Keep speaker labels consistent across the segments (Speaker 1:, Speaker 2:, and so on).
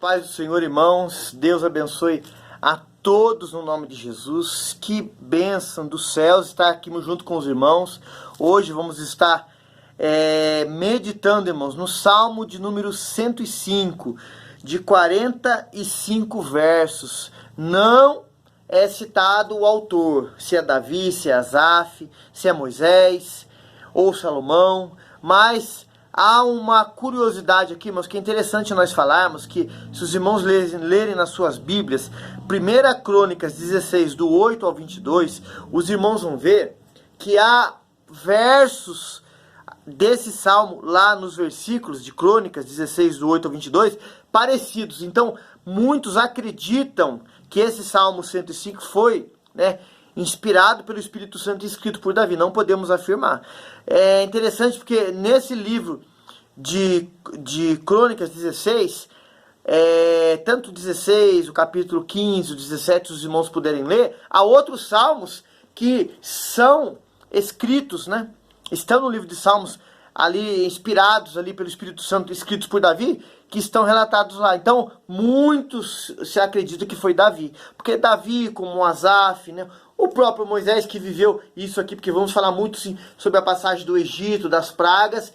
Speaker 1: Paz do Senhor, irmãos, Deus abençoe a todos no nome de Jesus. Que bênção dos céus estar aqui junto com os irmãos. Hoje vamos estar meditando, irmãos, no Salmo de número 105, de 45 versos. Não é citado o autor, se é Davi, se é Asaf, se é Moisés ou Salomão, mas há uma curiosidade aqui, irmãos, que é interessante nós falarmos, que se os irmãos lerem nas suas Bíblias, 1 Crônicas 16, do 8 ao 22, os irmãos vão ver que há versos desse salmo lá nos versículos de Crônicas 16, do 8 ao 22, parecidos. Então, muitos acreditam que esse Salmo 105 foi, inspirado pelo Espírito Santo e escrito por Davi. Não podemos afirmar. É interessante porque nesse livro de Crônicas 16, tanto 16, o capítulo 15, o 17, se os irmãos puderem ler, há outros salmos que são escritos, estão no livro de Salmos, ali inspirados ali pelo Espírito Santo, escritos por Davi, que estão relatados lá. Então, muitos se acreditam que foi Davi, porque Davi, como Asaf, o próprio Moisés que viveu isso aqui, porque vamos falar muito sim, sobre a passagem do Egito, das pragas,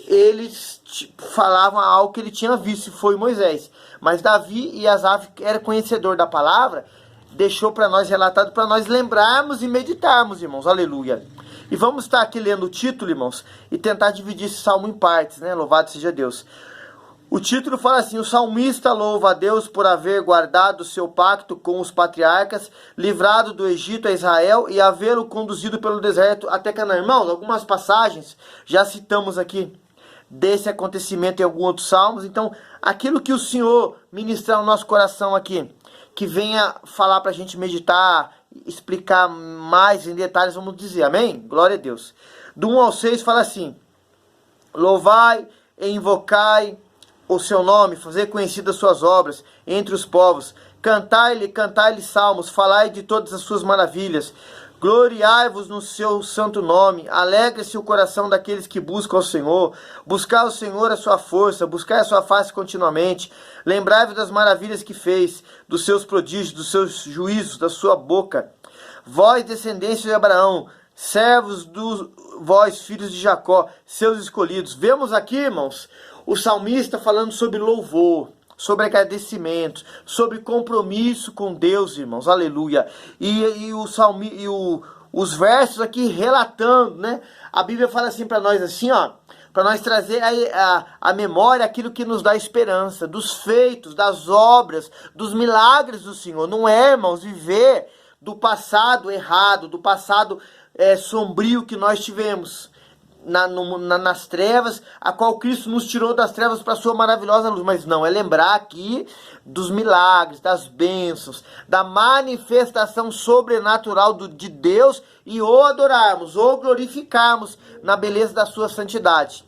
Speaker 1: eles falavam algo que ele tinha visto, e foi Moisés. Mas Davi e Asaf era conhecedor da palavra, deixou para nós relatado, para nós lembrarmos e meditarmos, irmãos, aleluia. E vamos estar aqui lendo o título, irmãos, e tentar dividir esse salmo em partes, Louvado seja Deus. O título fala assim: o salmista louva a Deus por haver guardado seu pacto com os patriarcas, livrado do Egito a Israel e havê-lo conduzido pelo deserto até Canaã. Irmãos, algumas passagens já citamos aqui desse acontecimento em alguns outros salmos. Então, aquilo que o Senhor ministrar no nosso coração aqui, que venha falar para a gente meditar, explicar mais em detalhes, vamos dizer, amém? Glória a Deus. Do 1 ao 6 fala assim: louvai e invocai o seu nome, fazer conhecidas suas obras entre os povos, cantai-lhe salmos, falai de todas as suas maravilhas, gloriai-vos no seu santo nome, alegre-se o coração daqueles que buscam o Senhor, buscai o Senhor a sua força, buscai a sua face continuamente, lembrai-vos das maravilhas que fez, dos seus prodígios, dos seus juízos, da sua boca, vós descendência de Abraão, servos vós filhos de Jacó, seus escolhidos. Vemos aqui, irmãos, o salmista falando sobre louvor, sobre agradecimento, sobre compromisso com Deus, irmãos, aleluia. Os versos aqui relatando, a Bíblia fala assim para nós, assim, para nós trazer a memória aquilo que nos dá esperança, dos feitos, das obras, dos milagres do Senhor. Não é, irmãos, viver do passado errado, do passado sombrio que nós tivemos nas trevas, a qual Cristo nos tirou das trevas para a sua maravilhosa luz. Mas não, é lembrar aqui dos milagres, das bênçãos, da manifestação sobrenatural de Deus, e o adorarmos, ou glorificarmos na beleza da sua santidade.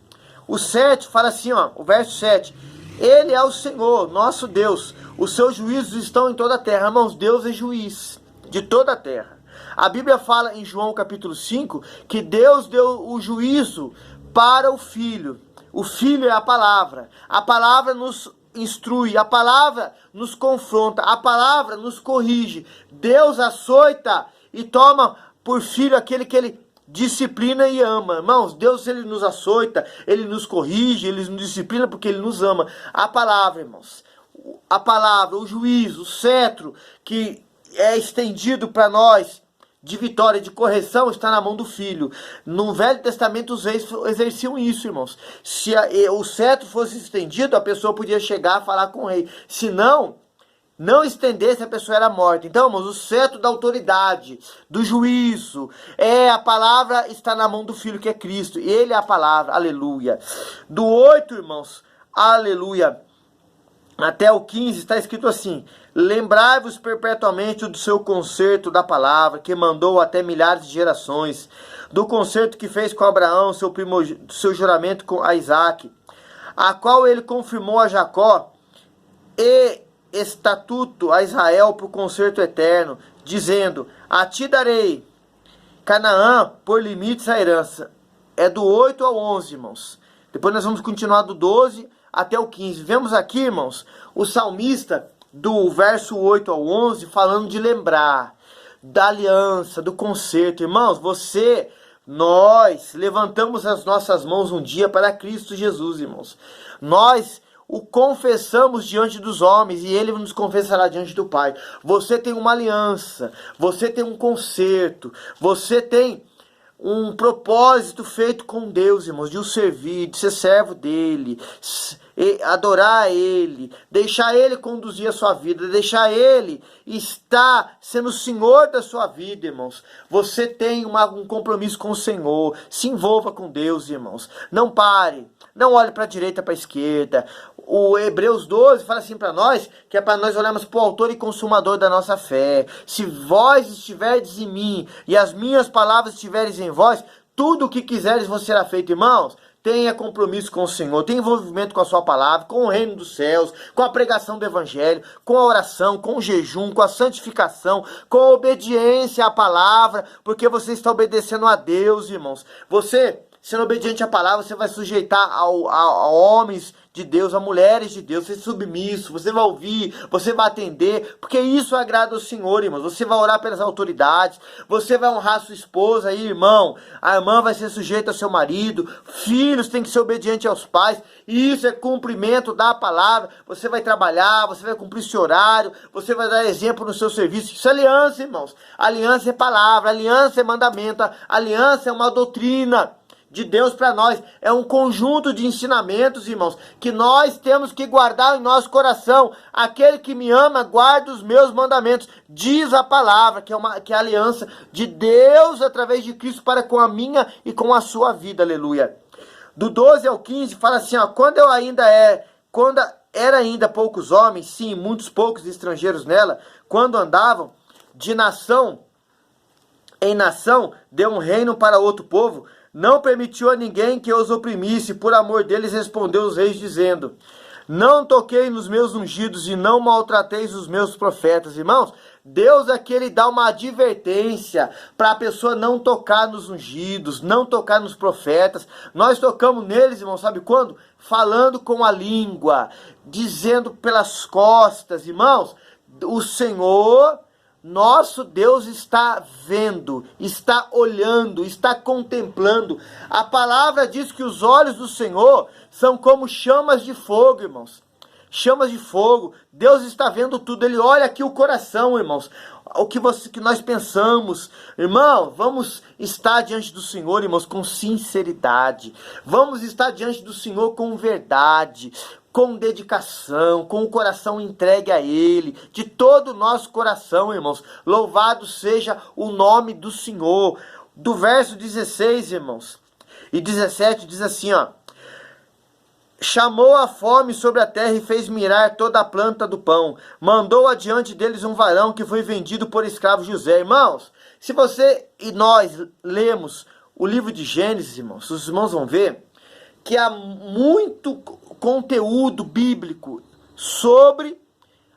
Speaker 1: O 7 fala assim, o verso 7: Ele é o Senhor, nosso Deus, os seus juízos estão em toda a terra. Irmãos, Deus é juiz de toda a terra. A Bíblia fala em João capítulo 5 que Deus deu o juízo para o Filho. O Filho é a palavra nos instrui, a palavra nos confronta, a palavra nos corrige. Deus açoita e toma por filho aquele que ele disciplina e ama. Irmãos, Deus, ele nos açoita, ele nos corrige, ele nos disciplina porque ele nos ama. A palavra, irmãos, a palavra, o juízo, o cetro que é estendido para nós, de vitória, de correção, está na mão do Filho. No Velho Testamento os reis exerciam isso, irmãos. Se o cetro fosse estendido, a pessoa podia chegar a falar com o rei. Se não estendesse, a pessoa era morta. Então, irmãos, o cetro da autoridade, do juízo, a palavra está na mão do Filho, que é Cristo. E ele é a palavra, aleluia. Do 8, irmãos, aleluia, até o 15 está escrito assim: lembrai-vos perpetuamente do seu concerto da palavra, que mandou até milhares de gerações, do concerto que fez com Abraão, seu juramento a Isaac, a qual ele confirmou a Jacó, e estatuto a Israel por concerto eterno, dizendo: a ti darei Canaã por limites à herança. É do 8 ao 11, irmãos. Depois nós vamos continuar do 12 até o 15. Vemos aqui, irmãos, o salmista, do verso 8 ao 11, falando de lembrar, da aliança, do conserto. Irmãos, nós levantamos as nossas mãos um dia para Cristo Jesus, irmãos. Nós o confessamos diante dos homens e ele nos confessará diante do Pai. Você tem uma aliança, você tem um conserto, você tem um propósito feito com Deus, irmãos, de o servir, de ser servo dele, adorar ele, deixar ele conduzir a sua vida, deixar ele estar sendo o Senhor da sua vida, irmãos. Você tem um compromisso com o Senhor. Se envolva com Deus, irmãos. Não pare, não olhe para a direita, para a esquerda. O Hebreus 12 fala assim para nós, que é para nós olharmos para o autor e consumador da nossa fé. Se vós estiverdes em mim e as minhas palavras estiverem em vós, tudo o que quiseres vos será feito, irmãos. Tenha compromisso com o Senhor, tenha envolvimento com a sua palavra, com o reino dos céus, com a pregação do evangelho, com a oração, com o jejum, com a santificação, com a obediência à palavra, porque você está obedecendo a Deus, irmãos. Você, sendo obediente à palavra, você vai sujeitar a homens de Deus, a mulheres de Deus, você é submisso, você vai ouvir, você vai atender, porque isso agrada ao Senhor, irmãos. Você vai orar pelas autoridades, você vai honrar sua esposa aí, irmão. A irmã vai ser sujeita ao seu marido, filhos têm que ser obedientes aos pais, e isso é cumprimento da palavra. Você vai trabalhar, você vai cumprir seu horário, você vai dar exemplo no seu serviço. Isso é aliança, irmãos. Aliança é palavra, aliança é mandamento, aliança é uma doutrina de Deus para nós, é um conjunto de ensinamentos, irmãos, que nós temos que guardar em nosso coração. Aquele que me ama, guarda os meus mandamentos, diz a palavra, que é a aliança de Deus através de Cristo para com a minha e com a sua vida, aleluia. Do 12 ao 15, fala assim, ó, quando era ainda poucos homens, sim, muitos poucos estrangeiros nela, quando andavam de nação em nação, deu um reino para outro povo, não permitiu a ninguém que os oprimisse, por amor deles respondeu os reis, dizendo, não toquei nos meus ungidos e não maltrateis os meus profetas. Irmãos, Deus aqui ele dá uma advertência para a pessoa não tocar nos ungidos, não tocar nos profetas. Nós tocamos neles, irmãos, sabe quando? Falando com a língua, dizendo pelas costas. Irmãos, o Senhor, nosso Deus, está vendo, está olhando, está contemplando. A palavra diz que os olhos do Senhor são como chamas de fogo, irmãos. Chamas de fogo. Deus está vendo tudo. Ele olha aqui o coração, irmãos. O que nós pensamos. Irmão, vamos estar diante do Senhor, irmãos, com sinceridade. Vamos estar diante do Senhor com verdade, com dedicação, com o coração entregue a Ele, de todo o nosso coração, irmãos. Louvado seja o nome do Senhor. Do verso 16, irmãos, e 17 diz assim, ó. Chamou a fome sobre a terra e fez mirar toda a planta do pão. Mandou adiante deles um varão que foi vendido por escravo José. Irmãos, se você e nós lemos o livro de Gênesis, irmãos, os irmãos vão ver que há muito conteúdo bíblico sobre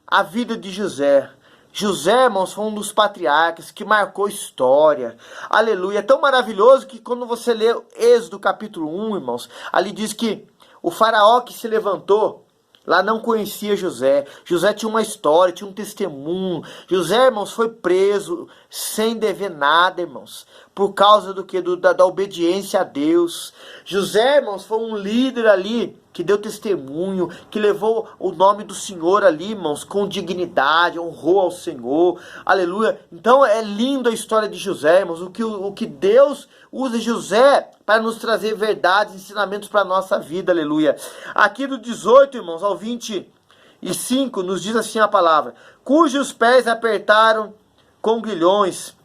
Speaker 1: a vida de José. José, irmãos, foi um dos patriarcas que marcou história. Aleluia. É tão maravilhoso que quando você lê Êxodo capítulo 1, irmãos, ali diz que o faraó que se levantou lá não conhecia José. José tinha uma história, tinha um testemunho. José, irmãos, foi preso sem dever nada, irmãos, por causa do que? Da obediência a Deus. José, irmãos, foi um líder ali que deu testemunho, que levou o nome do Senhor ali, irmãos, com dignidade, honrou ao Senhor, aleluia. Então é lindo a história de José, irmãos, o que Deus usa José para nos trazer verdades, ensinamentos para a nossa vida, aleluia. Aqui do 18, irmãos, ao 25, nos diz assim a palavra, cujos pés apertaram com grilhões,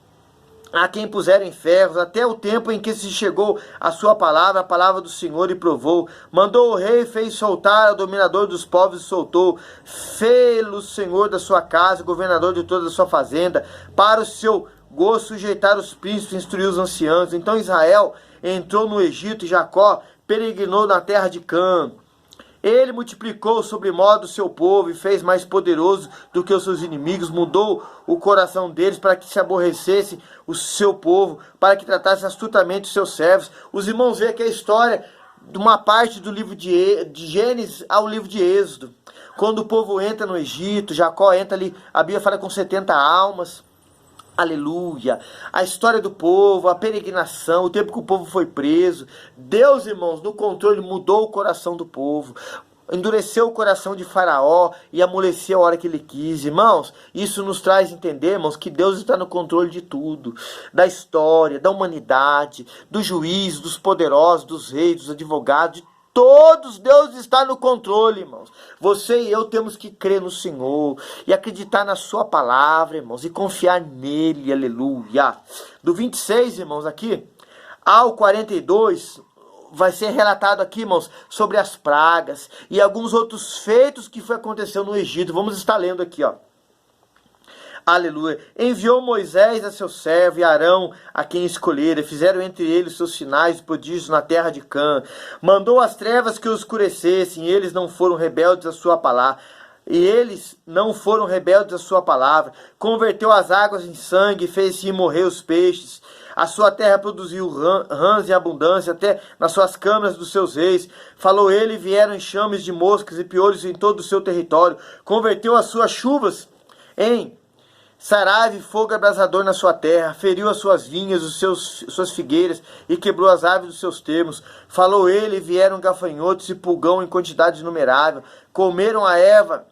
Speaker 1: a quem puserem ferros, até o tempo em que se chegou a sua palavra, a palavra do Senhor, e provou. Mandou o rei, fez soltar o dominador dos povos e soltou. Fê-lo Senhor da sua casa, governador de toda a sua fazenda, para o seu gosto sujeitar os príncipes, instruir os anciãos. Então Israel entrou no Egito e Jacó peregrinou na terra de Cã. Ele multiplicou sobremodo o seu povo e fez mais poderoso do que os seus inimigos, mudou o coração deles para que se aborrecesse o seu povo, para que tratasse astutamente os seus servos. Os irmãos veem aqui a história de uma parte do livro de Gênesis ao livro de Êxodo. quando o povo entra no Egito, Jacó entra ali, a Bíblia fala com 70 almas. Aleluia, a história do povo, a peregrinação, o tempo que o povo foi preso. Deus, irmãos, no controle mudou o coração do povo, endureceu o coração de Faraó e amoleceu a hora que ele quis. Irmãos, isso nos traz a entender, irmãos, que Deus está no controle de tudo, da história, da humanidade, do juízo, dos poderosos, dos reis, dos advogados, de todos. Deus está no controle, irmãos. Você e eu temos que crer no Senhor e acreditar na sua palavra, irmãos, e confiar nele, aleluia. Do 26, irmãos, aqui, ao 42, vai ser relatado aqui, irmãos, sobre as pragas e alguns outros feitos que aconteceu no Egito. Vamos estar lendo aqui, ó. Aleluia. Enviou Moisés a seu servo e Arão a quem escolhera. Fizeram entre eles seus sinais e prodígios na terra de Cã. Mandou as trevas que os escurecessem, e eles não foram rebeldes à sua palavra. Converteu as águas em sangue e fez-se morrer os peixes. A sua terra produziu rãs em abundância, até nas suas câmaras dos seus reis. Falou ele, e vieram enxames de moscas e piolhos em todo o seu território. Converteu as suas chuvas em saraiva e fogo abrasador na sua terra. Feriu as suas vinhas, suas figueiras, e quebrou as árvores dos seus termos. Falou ele, e vieram gafanhotos e pulgão em quantidade inumerável. Comeram a erva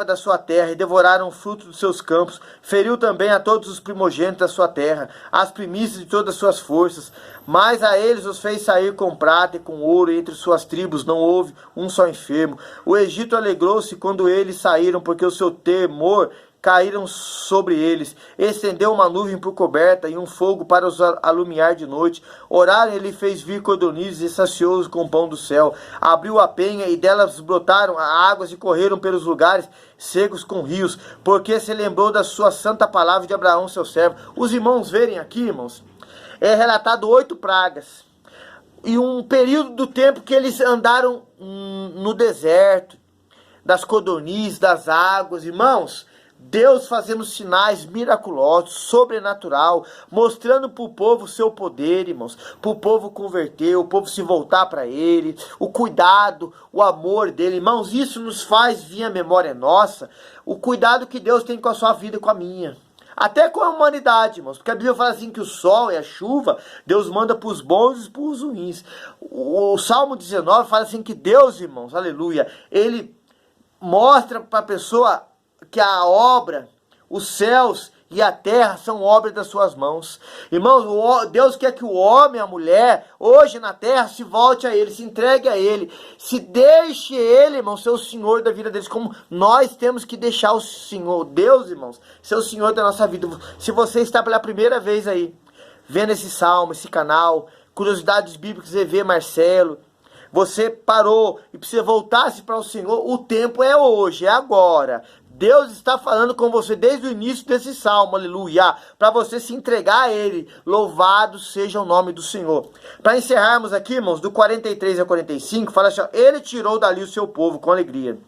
Speaker 1: da sua terra e devoraram o fruto dos seus campos. Feriu também a todos os primogênitos da sua terra, as primícias de todas as suas forças. Mas a eles os fez sair com prata e com ouro, e entre suas tribos não houve um só enfermo. O Egito alegrou-se quando eles saíram, porque o seu temor caíram sobre eles. Estendeu uma nuvem por coberta e um fogo para os alumiar de noite. Oraram, ele fez vir cordonizes e saciou-os com o pão do céu. Abriu a penha e delas brotaram águas e correram pelos lugares secos com rios, porque se lembrou da sua santa palavra de Abraão, seu servo. Os irmãos verem aqui, irmãos, é relatado 8 pragas. E um período do tempo que eles andaram no deserto, das codornizes, das águas, irmãos. Deus fazendo sinais miraculosos, sobrenatural, mostrando para o povo o seu poder, irmãos, para o povo converter, o povo se voltar para ele, o cuidado, o amor dele. Irmãos, isso nos faz vir à memória nossa, o cuidado que Deus tem com a sua vida e com a minha. Até com a humanidade, irmãos, porque a Bíblia fala assim que o sol e a chuva, Deus manda para os bons e para os ruins. O Salmo 19 fala assim que Deus, irmãos, aleluia, ele mostra para a pessoa que a obra, os céus e a terra são obras das suas mãos. Irmãos, Deus quer que o homem, a mulher, hoje na terra, se volte a ele, se entregue a ele, se deixe ele, irmão, ser o Senhor da vida deles, como nós temos que deixar o Senhor, Deus, irmãos, ser o Senhor da nossa vida. Se você está pela primeira vez aí, vendo esse salmo, esse canal, Curiosidades Bíblicas EV Marcelo, você parou e precisa voltar-se para o Senhor, o tempo é hoje, é agora. Deus está falando com você desde o início desse salmo, aleluia, para você se entregar a ele. Louvado seja o nome do Senhor. Para encerrarmos aqui, irmãos, do 43 ao 45, fala assim, ó, ele tirou dali o seu povo com alegria,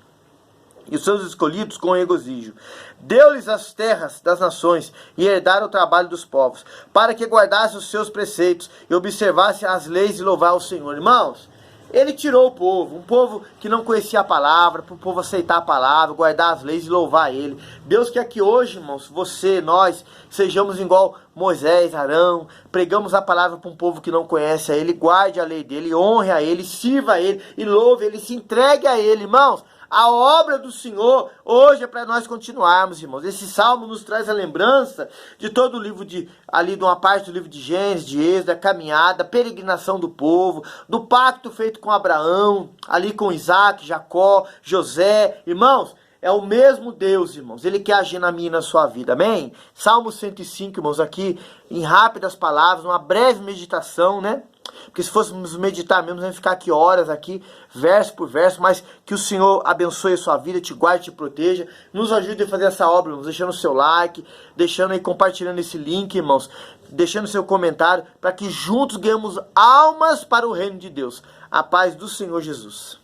Speaker 1: e os seus escolhidos com regozijo. Deu-lhes as terras das nações, e herdaram o trabalho dos povos, para que guardasse os seus preceitos, e observasse as leis, e louvar o Senhor. Irmãos, ele tirou o povo, um povo que não conhecia a palavra, para o povo aceitar a palavra, guardar as leis e louvar ele. Deus quer que hoje, irmãos, você, nós, sejamos igual Moisés, Arão, pregamos a palavra para um povo que não conhece a ele, guarde a lei dele, honre a ele, sirva a ele e louve ele, se entregue a ele, irmãos. A obra do Senhor hoje é para nós continuarmos, irmãos. Esse salmo nos traz a lembrança de todo o livro ali de uma parte do livro de Gênesis, de Êxodo, a caminhada, a peregrinação do povo, do pacto feito com Abraão, ali com Isaac, Jacó, José. Irmãos, é o mesmo Deus, irmãos. Ele quer agir na minha e na sua vida, amém? Salmo 105, irmãos, aqui em rápidas palavras, uma breve meditação, né? Porque se fôssemos meditar mesmo, vamos ficar aqui horas aqui, verso por verso, mas que o Senhor abençoe a sua vida, te guarde, te proteja, nos ajude a fazer essa obra, irmãos, deixando o seu like, deixando aí, compartilhando esse link, irmãos, deixando seu comentário, para que juntos ganhemos almas para o reino de Deus. A paz do Senhor Jesus.